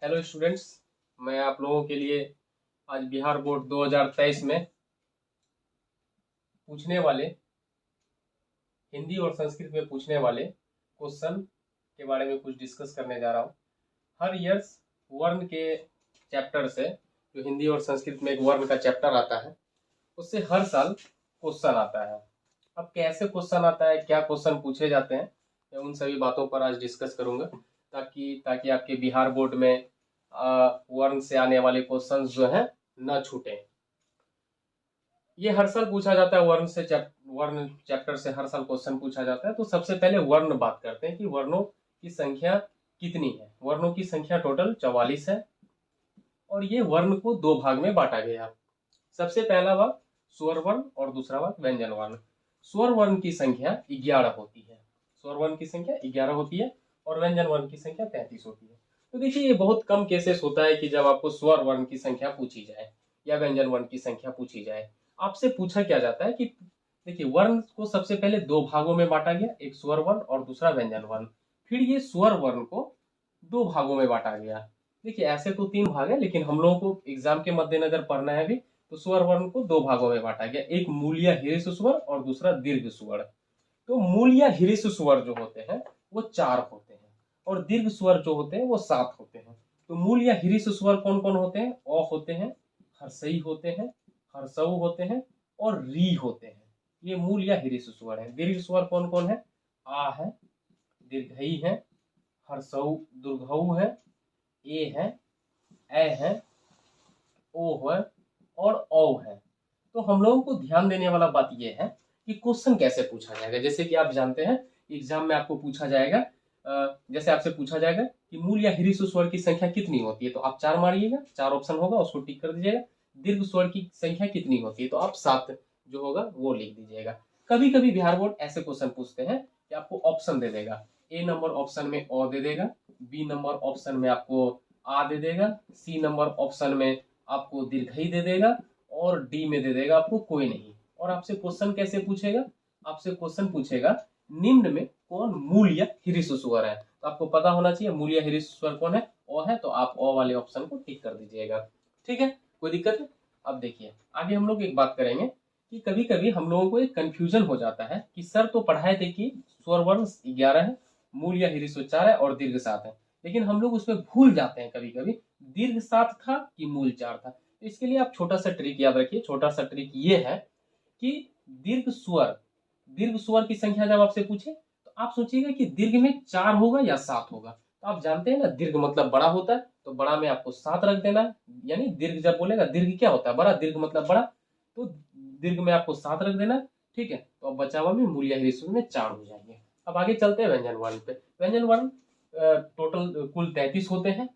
Hello students, मैं आप लोगों के लिए आज बिहार बोर्ड 2023 में पूछने वाले हिंदी और संस्कृत में पूछने वाले क्वेश्चन के बारे में कुछ डिस्कस करने जा रहा हूँ। हर ईयर्स वर्ण के चैप्टर से, जो हिंदी और संस्कृत में एक वर्ण का चैप्टर आता है, उससे हर साल क्वेश्चन आता है। अब कैसे क्वेश्चन आता है, क्या क्वेश्चन पूछे जाते हैं, मैं उन सभी बातों पर आज डिस्कस करूंगा ताकि आपके बिहार बोर्ड में वर्ण से आने वाले क्वेश्चंस जो हैं न छूटें। ये हर साल पूछा जाता है, वर्ण चैप्टर से हर साल क्वेश्चन पूछा जाता है। तो सबसे पहले वर्ण बात करते हैं कि वर्णों की संख्या कितनी है। वर्णों की संख्या टोटल 44 है और ये वर्ण को दो भाग में बांटा गया। सबसे पहला भाग स्वर वर्ण और दूसरा भाग व्यंजन वर्ण। स्वर वर्ण की संख्या 11 होती है। स्वर वर्ण की संख्या 11 होती है और व्यंजन वर्ण की संख्या 33 होती है। तो देखिए, ये बहुत कम केसेस होता है कि जब आपको स्वर वर्ण की संख्या पूछी जाए या व्यंजन वर्ण की संख्या पूछी जाए। आपसे पूछा क्या जाता है कि देखिए, वर्ण को सबसे पहले दो भागों में बांटा गया, एक स्वर वर्ण और दूसरा व्यंजन वर्ण। फिर ये स्वर वर्ण को दो भागों में बांटा गया। देखिए, ऐसे तो तीन भाग है, लेकिन हम लोगों को एग्जाम के मद्देनजर पढ़ना है भी, तो स्वर वर्ण को दो भागों में बांटा गया, एक मूल या हीर्ष स्वर और दूसरा दीर्घ स्वर। तो मूल या हीर्ष स्वर जो होते हैं वो 4 होते हैं और दीर्घ स्वर जो होते हैं वो 7 होते हैं। तो मूल या हीर्ष स्वर कौन कौन होते हैं? अ होते हैं, हर्षई होते हैं, हर्षऊ होते हैं और री होते हैं। ये मूल या हीर्ष स्वर है। दीर्घ स्वर कौन कौन है? आ है, दीर्घई है, हर्षऊ दुर्घऊ है, ए है, ए है, ओ है और औ है। तो हम लोगों को ध्यान देने वाला बात यह है कि क्वेश्चन कैसे पूछा जाएगा। जैसे कि आप जानते हैं, एग्जाम में आपको पूछा जाएगा, जैसे आपसे पूछा जाएगा कि मूल या हीर्ष स्वर की संख्या कितनी होती है, तो आप 4 मारिएगा, 4 ऑप्शन होगा, उसको टिक कर दीजिएगा। दीर्घ स्वर की संख्या कितनी होती है, तो आप 7 जो होगा वो लिख दीजिएगा। कभी कभी बिहार बोर्ड ऐसे क्वेश्चन पूछते हैं कि आपको ऑप्शन दे देगा। ए नंबर ऑप्शन में ओ दे देगा, बी नंबर ऑप्शन में आपको आ दे देगा, सी नंबर ऑप्शन में आपको दीर्घई दे देगा और डी में दे देगा आपको कोई नहीं। और आपसे क्वेश्चन कैसे पूछेगा? आपसे क्वेश्चन पूछेगा निम्न में कौन मूल या हीर्ष स्वर है। तो आपको पता होना चाहिए मूल या हीर्ष स्वर कौन है, ओ है, तो आप ओ वाले ऑप्शन को टिक कर दीजिएगा। ठीक है, कोई दिक्कत है? अब देखिए, आगे हम लोग एक बात करेंगे कि कभी कभी हम लोगों को एक कंफ्यूजन हो जाता है कि सर तो पढ़ाए थे कि स्वर वर्ण 11 है, मूल या हीर्ष 4 है और दीर्घ 7 है, लेकिन हम लोग उसमें भूल जाते हैं कभी कभी दीर्घ 7 था कि मूल 4 था। तो इसके लिए आप छोटा सा ट्रिक याद रखिए। छोटा सा ट्रिक ये है कि दीर्घ स्वर की संख्या जब आपसे पूछे तो आप सोचिएगा कि दीर्घ में 4 होगा या 7 होगा। तो आप जानते हैं ना, दीर्घ मतलब बड़ा होता है, तो बड़ा में आपको 7 रख देना है। यानी दीर्घ जब बोलेगा, दीर्घ क्या होता है? बड़ा। दीर्घ मतलब बड़ा, तो दीर्घ में आपको 7 रख देना है। ठीक है, तो अब बचा हुआ में मूल या हीर्ष में 4 हो जाएंगे। अब आगे चलते हैं व्यंजन वर्ण पे। व्यंजन वर्ण टोटल कुल 33 होते हैं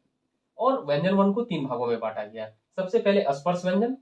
और व्यंजन वर्ण को 3 भागों में बांटा गया है। सबसे पहले स्पर्श व्यंजन।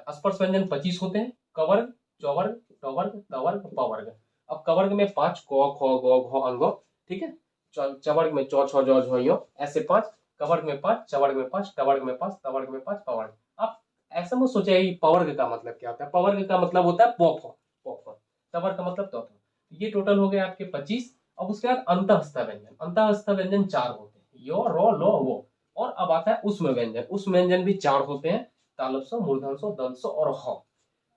स्पर्श व्यंजन 25 होते हैं। कवर्ग, चौवर्ग, टवर्ग, तवर्ग, पवर्ग। अब कवर्ग में 5, क ख ग घ अंग। ठीक है, चवर्ग में चौ छ जौ झ यो, ऐसे 5। कवर्ग में 5, चवर्ग में 5, टवर्ग में 5, तवर्ग में 5, पवर्ग। अब ऐसा मत सोचिए पवर्ग का मतलब क्या होता है। पवर्ग का मतलब होता है पोफ, पोफ। तवर्ग का मतलब तो। ये टोटल हो गए आपके 25। अब उसके बाद अंतःस्थ व्यंजन। अंतःस्थ व्यंजन 4 होते हैं, यो रो लो वो। और अब आता है उष्म व्यंजन। उष्म व्यंजन भी 4 होते हैं, तालव्य, मूर्धन्य, दंश और ह।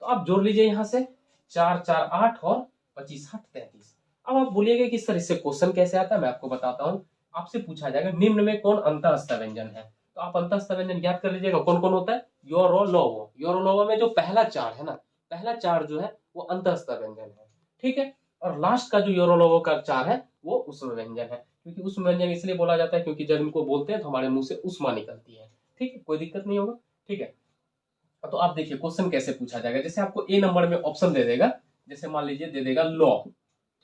तो आप जोड़ लीजिए यहाँ से 4 4 8 और 25 8 33। अब आप बोलिएगा कि सर इससे क्वेश्चन कैसे आता है, मैं आपको बताता हूँ। आपसे पूछा जाएगा निम्न में कौन अंतःस्थ व्यंजन है, तो आप अंतःस्थ व्यंजन याद कर लीजिएगा कौन कौन होता है। यो रो लो वो। यो रो लो वो में जो पहला 4 है ना, पहला 4 जो है वो अंतःस्थ व्यंजन है। ठीक है, और लास्ट का जो यो रो लो वो का 4 है वो उष्म व्यंजन है। क्योंकि उष्म व्यंजन इसलिए बोला जाता है क्योंकि जब इनको बोलते हैं तो हमारे मुंह से उष्मा निकलती है। ठीक है, कोई दिक्कत नहीं होगा। ठीक है, तो आप देखिए क्वेश्चन कैसे पूछा जाएगा। जैसे आपको ए नंबर में ऑप्शन दे देगा, जैसे मान लीजिए दे देगा लॉ।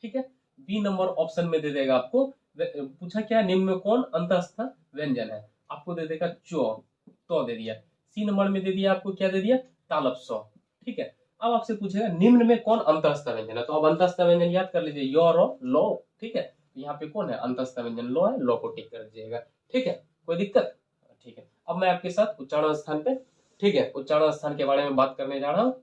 ठीक है, बी नंबर ऑप्शन में दे देगा आपको, पूछा क्या, निम्न में कौन अंतःस्थ व्यंजन है, आपको दे देगा चो, तो दे दिया। सी नंबर में दे दिया आपको, क्या दे दिया, तालप सौ। ठीक है, अब आपसे पूछेगा निम्न में कौन अंतःस्थ व्यंजन है, तो अब अंतःस्थ व्यंजन याद कर लीजिए, यो रो लो। ठीक है, यहाँ पे कौन है, अंतःस्थ व्यंजन लो है, लो को टिक कर दीजिएगा। ठीक है, कोई दिक्कत? ठीक है, अब मैं आपके साथ उच्चारण स्थान पे, ठीक है, उच्चारण स्थान के बारे में बात करने जा रहा हूँ।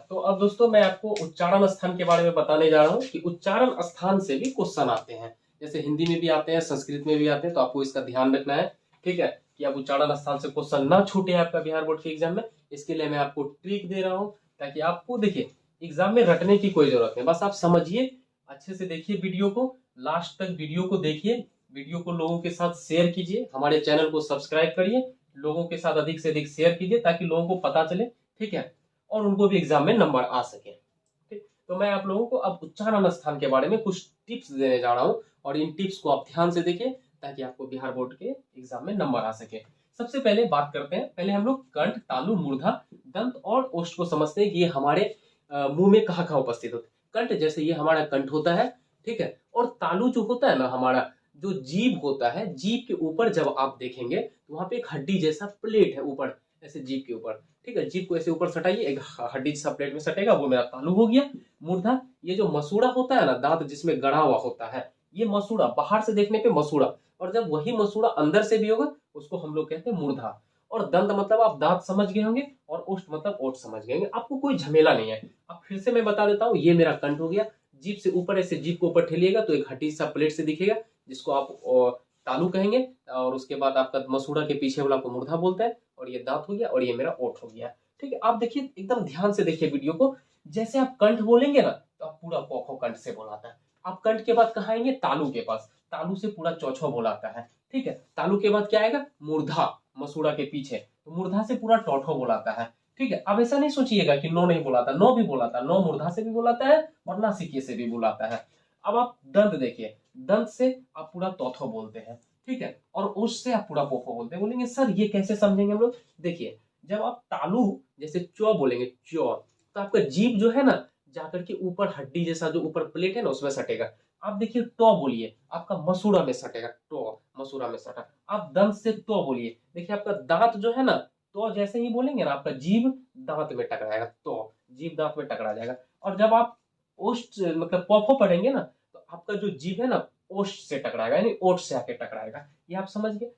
तो अब दोस्तों मैं आपको उच्चारण स्थान के बारे में बताने जा रहा हूँ कि उच्चारण स्थान से भी क्वेश्चन आते हैं। जैसे हिंदी में भी आते हैं, संस्कृत में भी आते हैं, तो आपको इसका ध्यान रखना है, ठीक है, कि आप उच्चारण स्थान से क्वेश्चन ना छूटे आपका बिहार बोर्ड के एग्जाम में। इसके लिए मैं आपको ट्रिक दे रहा हूँ, ताकि आपको देखिए एग्जाम में रटने की कोई जरूरत नहीं, बस आप समझिए, अच्छे से देखिए वीडियो को, लास्ट तक वीडियो को देखिए, वीडियो को लोगों के साथ शेयर कीजिए, हमारे चैनल को सब्सक्राइब करिए, लोगों के साथ अधिक से अधिक शेयर कीजिए, ताकि लोगों को पता चले, ठीक है, और उनको भी एग्जाम में नंबर आ सके। ठीक, तो मैं आप लोगों को अब उच्चारण स्थान के बारे में कुछ टिप्स देने जा रहा हूं, और इन टिप्स को आप ध्यान से देखिए, ताकि आपको बिहार बोर्ड के एग्जाम में नंबर आ सके। सबसे पहले बात करते हैं, पहले हम लोग कंठ, तालु, मूर्धा, दंत और ओष्ठ को समझते हैं कि ये हमारे मुंह में कहाँ कहाँ उपस्थित होते हैं। कंठ जैसे ये हमारा कंठ होता है, ठीक है, और तालु जो होता है ना, हमारा जो जीभ होता है, जीभ के ऊपर जब आप देखेंगे तो वहां पे एक हड्डी जैसा प्लेट है ऊपर, ऐसे जीभ के ऊपर, ठीक है, जीभ को ऐसे ऊपर सटाइए, एक हड्डी जैसा प्लेट में सटेगा, वो मेरा तालु हो गया। मूर्धा, ये जो मसूड़ा होता है ना, दांत जिसमें गड़ा हुआ होता है, ये मसूड़ा, बाहर से देखने पे मसूड़ा, और जब वही मसूड़ा अंदर से भी होगा उसको हम लोग कहते हैं मूर्धा। और दंत मतलब आप दांत समझ गए होंगे, और ओष्ठ मतलब ओठ समझ गए होंगे, आपको कोई झमेला नहीं है। अब फिर से मैं बता देता हूँ, ये मेरा कंठ हो गया, जीभ से ऊपर ऐसे जीभ को ऊपर ठेलिएगा तो एक हड्डी सा प्लेट से दिखेगा, जिसको आप तालु कहेंगे, और उसके बाद आपका मसूड़ा के पीछे वाला को मूर्धा बोलते हैं, और ये दांत हो गया, और ये मेरा ओठ हो गया। ठीक है, आप देखिए, एकदम ध्यान से देखिए वीडियो को, जैसे आप कंठ बोलेंगे ना तो आप पूरा कोखो कंठ से बोलाता है। आप कंठ के बाद कहाँ आएंगे, तालु के पास, तालु से पूरा चौछो बोलाता है, ठीक है। तालु के बाद क्या आएगा, मूर्धा, मसूड़ा के पीछे, तो मूर्धा से पूरा टौठो बोलाता है, ठीक है। अब ऐसा नहीं सोचिएगा कि नो नहीं बोलाता, नो भी बोलाता, नो मूर्धा से भी बोलाता है और नासिकिये से भी बुलाता है। अब आप दंत देखिए, दंत से आप पूरा तौथो बोलते हैं, ठीक है, और उस से आप पूरा पोफो बोलते हैं। बोलेंगे सर ये कैसे समझेंगे हम लोग, देखिए, जब आप तालु जैसे चौ बोलेंगे, चौ, तो आपका जीभ जो है ना, जाकर के ऊपर हड्डी जैसा जो ऊपर प्लेट है ना उसमें सटेगा। आप देखिए टो बोलिए, आपका मसूड़ा में सटेगा, टो मसूड़ा में सटा। आप दंत से तो बोलिए, देखिए आपका दांत जो है ना, तो जैसे ही बोलेंगे ना, आपका जीभ दांत में टकराएगा, तो जीभ दांत में टकरा जाएगा। और जब आप ओष्ठ मतलब पॉफो पढ़ेंगे ना, तो आपका जो जीभ है ना, ओष्ठ से टकराएगा, यानी ओठ से आके टकराएगा, ये आप समझ गए।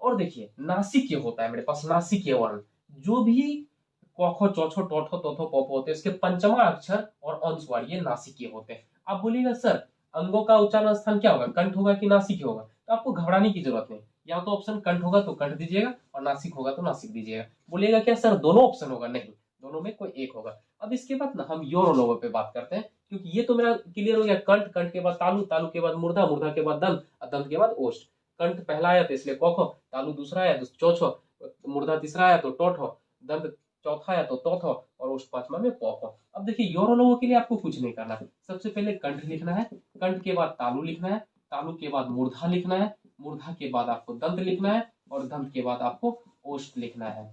और देखिए नासिक्य होता है मेरे पास, नासिक्य वर्ण, जो भी कोखो चौछो टोठो तोथो पोपो होते हैं, इसके पंचमा अक्षर और अंशवार ये नासिक्य होते हैं। आप बोलिएगा सर अंगों का उच्चारण स्थान क्या होगा, कंठ होगा कि नासिक होगा, तो आपको घबराने की जरूरत नहीं, या तो ऑप्शन कंठ होगा तो कंठ दीजिएगा, और नासिक होगा तो नासिक दीजिएगा। बोलिएगा क्या सर दोनों ऑप्शन होगा, नहीं, दोनों में कोई एक होगा। अब इसके बाद ना हम योर और लोगों पे बात करते हैं, क्योंकि ये तो मेरा क्लियर हो गया, कंठ, कंठ के बाद तालु, तालु के बाद मूर्धा, मूर्धा के बाद दंत, दंत के बाद ओष्ठ। कंठ पहला आया तो इसलिए कोखो, तालु दूसरा आया तो चौछो, मूर्धा तीसरा आया तो टोठो, दंत चौथा आया तो तौथो, और ओष्ठ पांचवा में पोफो। अब देखिए योर लोगों के लिए आपको कुछ नहीं करना, सबसे पहले कंठ लिखना है, कंठ के बाद तालु लिखना है, तालु के बाद मूर्धा लिखना है, मूर्धा के बाद आपको दंत लिखना है, और दंत के बाद आपको ओष्ठ लिखना है,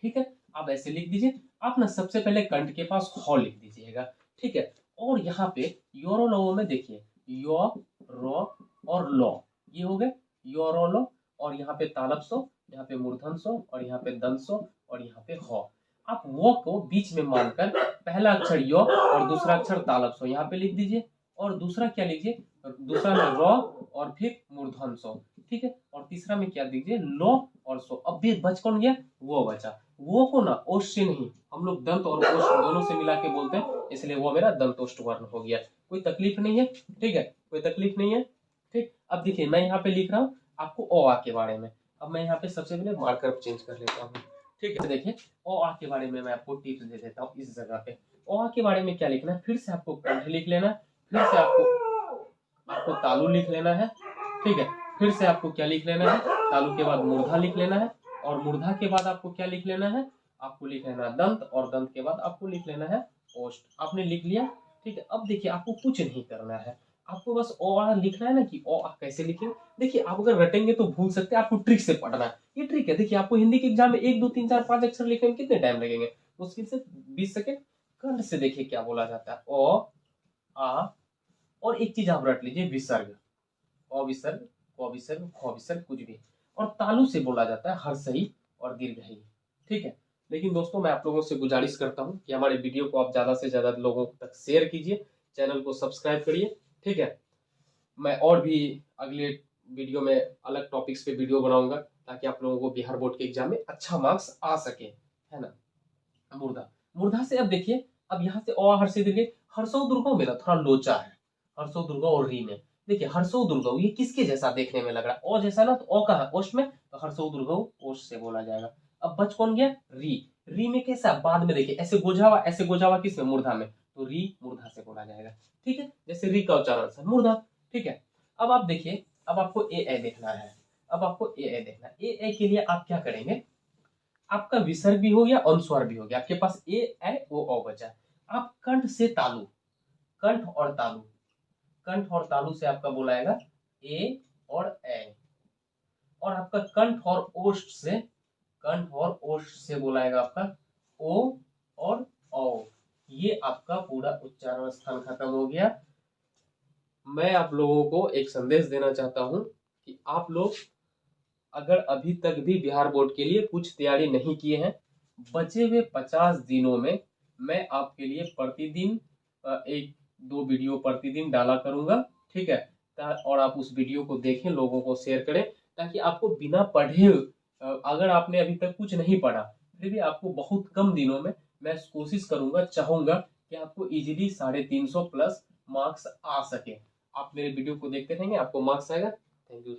ठीक है। आप ऐसे लिख दीजिए। आप ना सबसे पहले कंठ के पास हो लिख दीजिएगा, ठीक है। और यहाँ पे योरो लोगों में देखिए, यो, रो और लो, ये हो गए योरो लो, और यहाँ पे तालप सो, यहाँ पे मूर्धन सो, और यहाँ पे दंत सो, और यहाँ पे हो। आप वो को बीच में मानकर पहला अक्षर यो और दूसरा अक्षर तालप सो यहाँ पे लिख दीजिए, और दूसरा क्या लीजिए, दूसरा में रो और फिर मूर्धन सो, ठीक है, और तीसरा में क्या दीजिए, लो और सो। अब भी बच कौन गया, वो बचा, वो को ना ओष्ठ से नहीं, हम लोग दंत और ओष्ठ दोनों से मिला के बोलते हैं, इसलिए वो मेरा दंतोष्ठ वर्ण हो गया। कोई तकलीफ नहीं है, ठीक है, कोई तकलीफ नहीं है, ठीक। अब देखिए मैं यहाँ पे लिख रहा हूँ आपको ओ आ के बारे में। अब मैं यहाँ पे सबसे पहले मार्कर चेंज कर लेता हूँ, ठीक है। देखिए ओ आ के बारे में मैं आपको टिप्स दे देता हूँ इस जगह पे। ओ आ के बारे में क्या लिखना है, फिर से आपको कंठ लिख लेना, फिर से आपको तालु लिख लेना है, ठीक है, फिर से आपको क्या लिख लेना है, तालु के बाद मूर्धा लिख लेना है, और मूर्धा के बाद आपको क्या लिख लेना है, आपको लिख लेना है दंत, और दंत के बाद आपको लिख लेना है ओष्ठ। आपने लिख लिया, ठीक है। अब देखिए आपको कुछ नहीं करना है, आपको बस ओ आ लिखना है ना, कि ओ आ कैसे लिखेंगे। देखिए आप अगर रटेंगे तो भूल सकते हैं, आपको ट्रिक से पढ़ना है, ये ट्रिक है। देखिए आपको हिंदी के एग्जाम में 1 2 3 4 5 अक्षर लिखने में कितने टाइम लगेंगे, मुश्किल से 20 सेकेंड। कंठ से देखिए क्या बोला जाता है, ओ आ, और एक चीज आप रट लीजिए, विसर्ग, अविसर्ग, अविसर्ग, खविसर्ग, कुछ भी। और तालु से बोला जाता है हर्षई और दीर्घई, ठीक है। लेकिन दोस्तों मैं आप लोगों से गुजारिश करता हूं कि हमारे वीडियो को आप ज्यादा से ज्यादा लोगों तक शेयर कीजिए, चैनल को सब्सक्राइब करिए, ठीक है। मैं और भी अगले वीडियो में अलग टॉपिक्स पे वीडियो बनाऊंगा, ताकि आप लोगों को बिहार बोर्ड के एग्जाम में अच्छा मार्क्स आ सके, है ना। मूर्धा, मूर्धा से अब देखिए, अब यहाँ से अ हर्षई दीर्घई, हर्षो दुर्गो मेरा थोड़ा लोचा है, हर्षो दुर्गो और री में, देखिए हर्षो दुर्गऊ ये किसके जैसा देखने में लग रहा है, ओ जैसा ना, तो ओ कहा ओष्ठ में, तो हर्षो दुर्गऊ ओष्ठ से बोला जाएगा। अब बच कौन गया, री। री में कैसा, बाद में देखिए ऐसे गोजावा किसमें, मूर्धा में, तो री मूर्धा से बोला जाएगा। ठीक है, जैसे री का उच्चारण से मूर्धा। ठीक है, अब आप देखिए, अब आपको ए देखना है, अब आपको ए देखना है। ए के लिए आप क्या करेंगे, आपका विसर्ग भी हो गया, अनुस्वार भी हो गया, आपके पास ए ओ बचा। आप कंठ से तालु, कंठ और तालु, कंठ और तालु से आपका बोलाएगा ए और ए, और आपका कंठ और ओष्ठ से, कंठ और ओष्ठ से बोलाएगा आपका ओ और औ। ये आपका पूरा उच्चारण स्थान खत्म हो गया। मैं आप लोगों को एक संदेश देना चाहता हूं कि आप लोग अगर अभी तक भी बिहार बोर्ड के लिए कुछ तैयारी नहीं किए हैं, बचे हुए 50 दिनों में मैं आपके लिए प्रतिदिन एक दो वीडियो प्रतिदिन डाला करूंगा। ठीक है, और आप उस वीडियो को देखें, लोगों को शेयर करें, ताकि आपको बिना पढ़े, अगर आपने अभी तक कुछ नहीं पढ़ा, फिर भी आपको बहुत कम दिनों में मैं कोशिश करूंगा, चाहूंगा कि आपको इजीली 350 प्लस मार्क्स आ सके। आप मेरे वीडियो को देखते रहेंगे, आपको मार्क्स आएगा। Thank you.